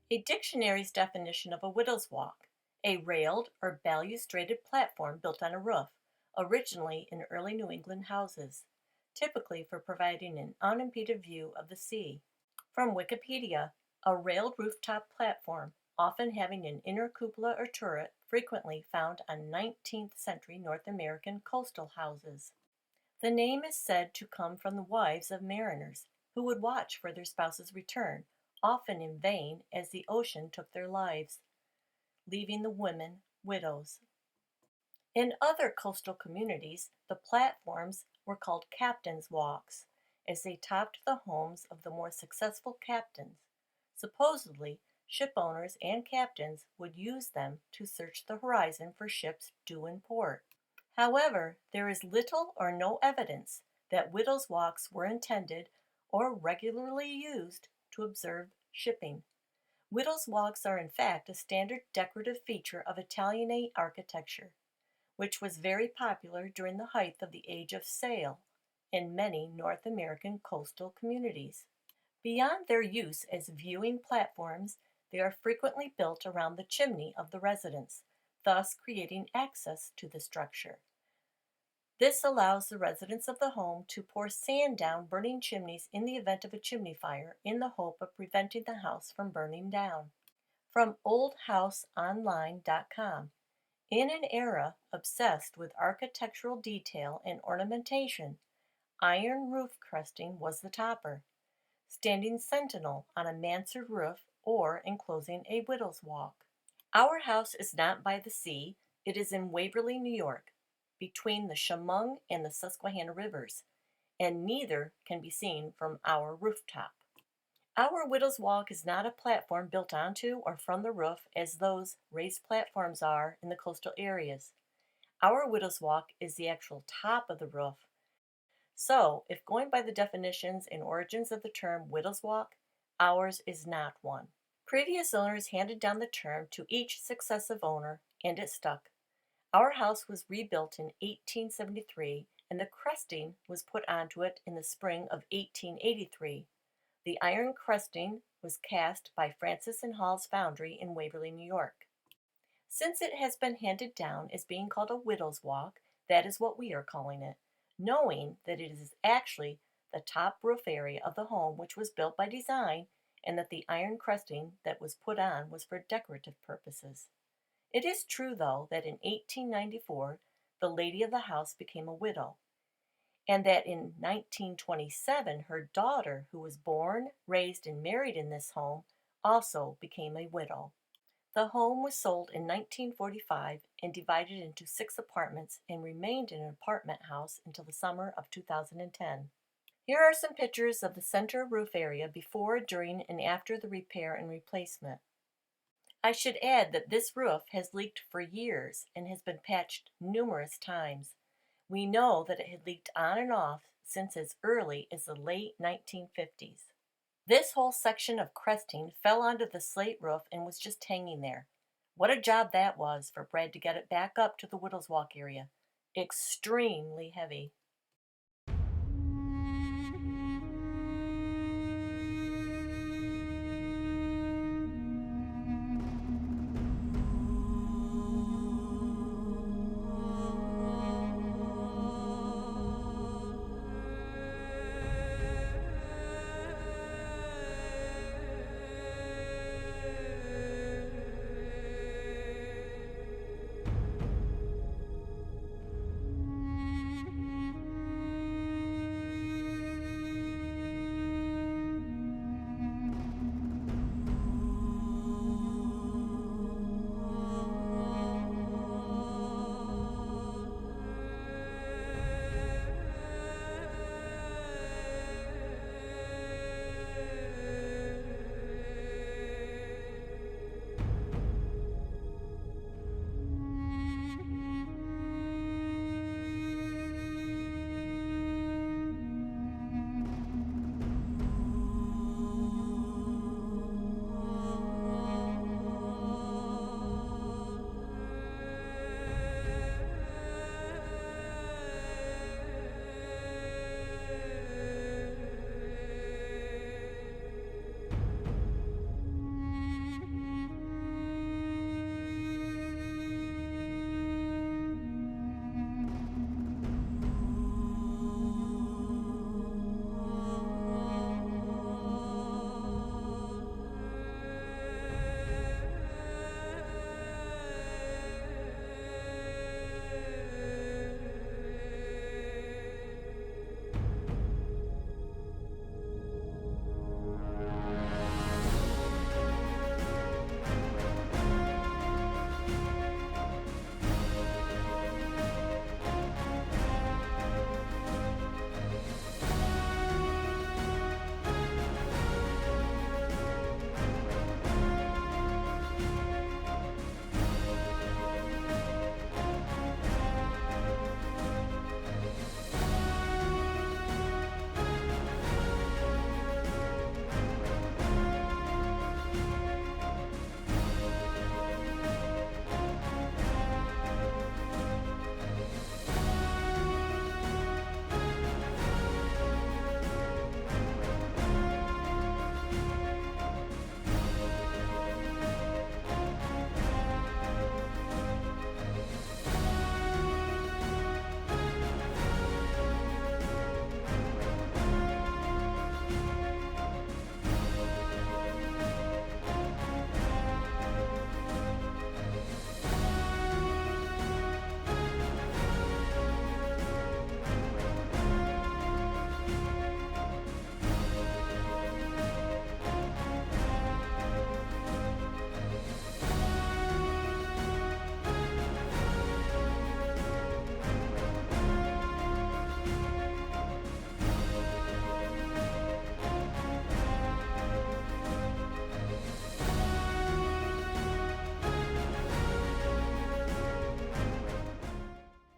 A dictionary's definition of a widow's walk: a railed or balustraded platform built on a roof, originally in early New England houses, typically for providing an unimpeded view of the sea. From Wikipedia, a railed rooftop platform, often having an inner cupola or turret, frequently found on 19th century North American coastal houses. The name is said to come from the wives of mariners who would watch for their spouse's return, often in vain, as the ocean took their lives, leaving the women widows. In other coastal communities, the platforms were called captains' walks, as they topped the homes of the more successful captains. Supposedly, ship owners and captains would use them to search the horizon for ships due in port. However, there is little or no evidence that widows' walks were intended or regularly used to observe shipping. Widows' walks are in fact a standard decorative feature of Italianate architecture, which was very popular during the height of the Age of Sail in many North American coastal communities. Beyond their use as viewing platforms, they are frequently built around the chimney of the residence, thus creating access to the structure. This allows the residents of the home to pour sand down burning chimneys in the event of a chimney fire in the hope of preventing the house from burning down. From oldhouseonline.com. In an era obsessed with architectural detail and ornamentation, iron roof cresting was the topper, standing sentinel on a mansard roof or enclosing a widow's walk. Our house is not by the sea, it is in Waverly, New York, between the Chemung and the Susquehanna rivers, and neither can be seen from our rooftop. Our widow's walk is not a platform built onto or from the roof as those raised platforms are in the coastal areas. Our widow's walk is the actual top of the roof. So, if going by the definitions and origins of the term widow's walk, ours is not one. Previous owners handed down the term to each successive owner, and it stuck. Our house was rebuilt in 1873, and the cresting was put onto it in the spring of 1883. The iron cresting was cast by Francis and Hall's foundry in Waverly, New York. Since it has been handed down as being called a widow's walk, that is what we are calling it, knowing that it is actually the top roof area of the home which was built by design and that the iron cresting that was put on was for decorative purposes. It is true, though, that in 1894 the lady of the house became a widow, and that in 1927 her daughter, who was born, raised, and married in this home, also became a widow. The home was sold in 1945 and divided into 6 apartments and remained an apartment house until the summer of 2010. Here are some pictures of the center roof area before, during, and after the repair and replacement. I should add that this roof has leaked for years and has been patched numerous times. We know that it had leaked on and off since as early as the late 1950s. This whole section of cresting fell onto the slate roof and was just hanging there. What a job that was for Brad to get it back up to the Widow's Walk area. Extremely heavy.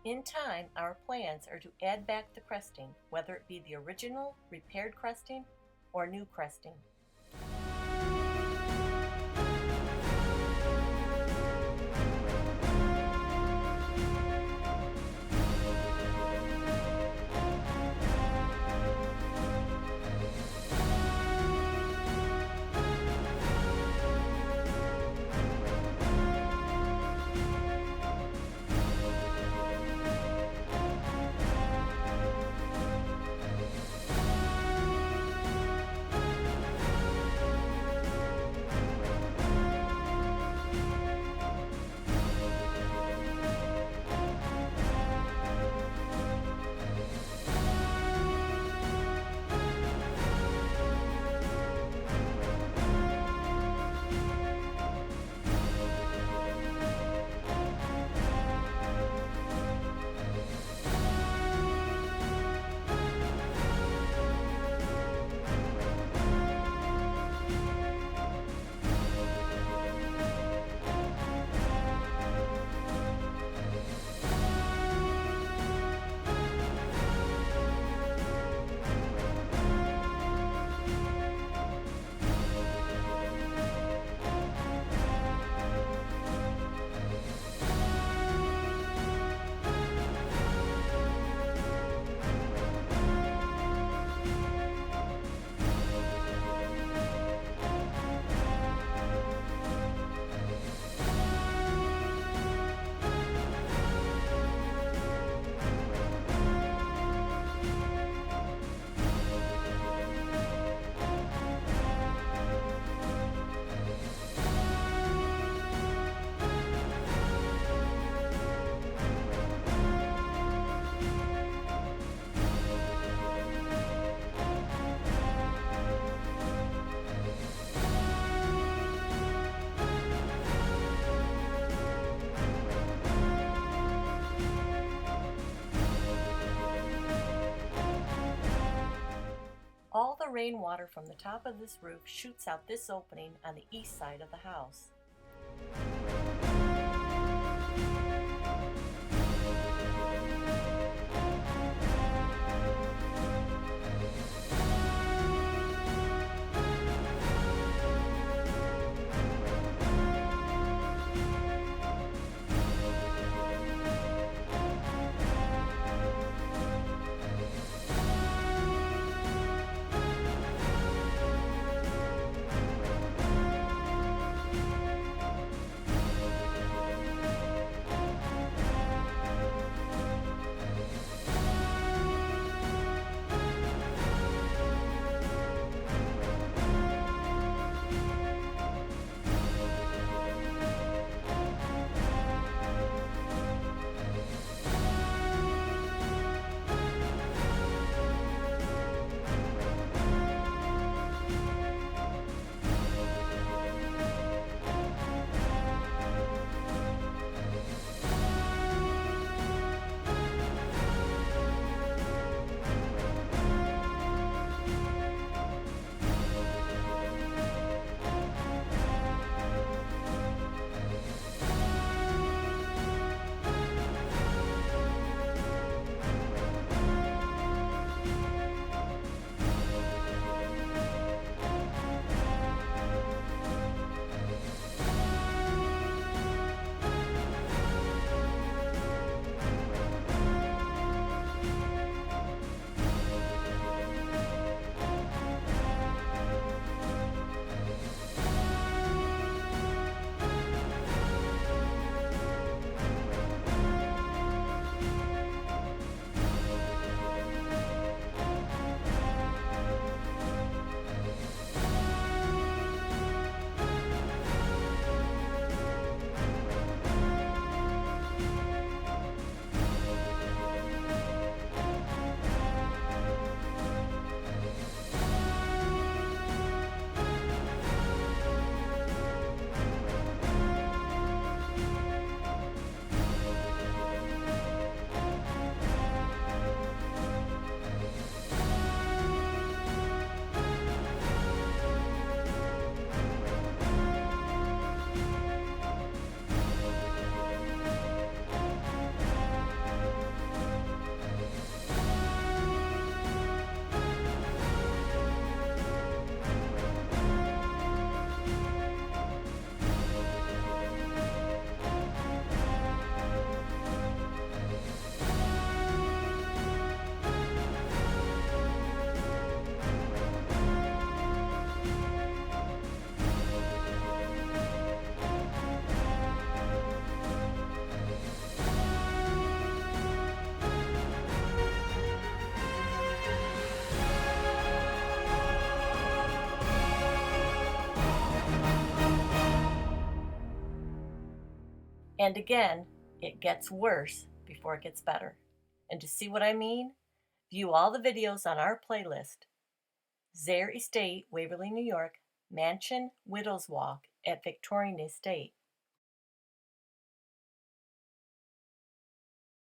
In time, our plans are to add back the cresting, whether it be the original repaired cresting or new cresting. All the rainwater from the top of this roof shoots out this opening on the east side of the house. And again, it gets worse before it gets better. And to see what I mean, view all the videos on our playlist. Zehr Estate, Waverly, New York, Mansion Widow's Walk at Victorian Estate.